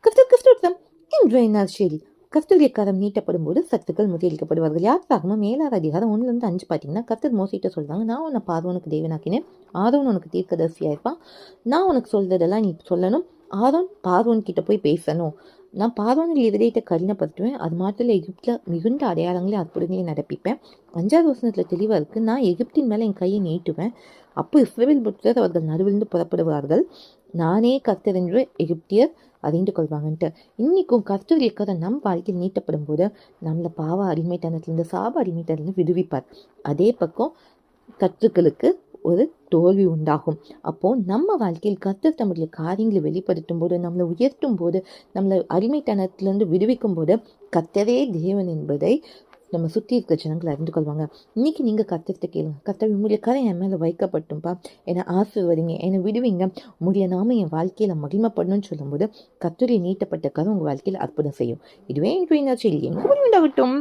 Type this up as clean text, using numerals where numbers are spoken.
கிறிஸ்துவம் இன்றைய நற்செய்தி. கர்த்தருடைய கரம் நீட்டப்படும் போது சத்துக்கள் முறியடிக்கப்படுவார்கள். யாருக்காகணும் மேலார் அதிகாரம் 1-5 பார்த்தீங்கன்னா, கர்த்தர் மோசைட்ட சொல்றாங்க, நான் உன்னை பார்வோனுக்கு தேவனாக்கினேன், ஆரோன் உனக்கு தீர்க்கதரிசியா இருப்பான், நான் உனக்கு சொல்றதெல்லாம் நீ சொல்லணும், ஆரோன் பார்வோன் கிட்ட போய் பேசணும், நான் பார்வோனின் இதயத்தை கடினப்படுத்துவேன், அது மாத்திரம் எகிப்தில் மிகுந்த அடையாளங்களையும் அற்புதங்களையும் நடப்பிப்பேன். 5வது வசனத்துல தெளிவா இருக்கு, நான் எகிப்தின் மேல என் கையை நீட்டுவேன், அப்போ இஸ்ரவேல் புத்திரர் அவர்கள் நடுவிலிருந்து புறப்படுவார்கள், நானே கர்த்தர் என்று எகிப்தியர் அறிந்து கொள்வாங்கன்ட்டு. இன்னைக்கும் கர்த்தருடைய கதை நம் வாழ்க்கையில் நீட்டப்படும் போது நம்மள பாவ அடிமைத்தனத்திலிருந்து சாப அடிமைத்தனத்திலிருந்து விடுவிப்பார். அதே பக்கம் கர்த்தர்களுக்கு ஒரு தோல்வி உண்டாகும். அப்போ நம்ம வாழ்க்கையில் கர்த்தர் தம்முடைய காரியங்களை வெளிப்படுத்தும் போது, நம்மளை உயர்த்தும் போது, நம்மளை அடிமைத்தனத்திலிருந்து விடுவிக்கும் போது கர்த்தரே தேவன் என்பதை நம்ம சுற்றி இருக்க ஜனங்கள் அறிந்து கொள்வாங்க. இன்னைக்கு நீங்கள் கர்த்தர்கிட்ட கேளுங்க, கர்த்தர் உங்களுடைய கரை என் மேலே வைக்கப்பட்டும்பா, என்னை ஆசீர்வதிங்க, என்னை விடுவீங்க, உங்களுடைய நாம என் வாழ்க்கையில் மகிமைப்படணும்னு சொல்லும்போது கர்த்தருடைய நீட்டப்பட்ட கதை உங்கள் வாழ்க்கையில் அற்புதம் செய்யும். இதுவே இன்றைய நற்செய்தி. உண்டாகட்டும்.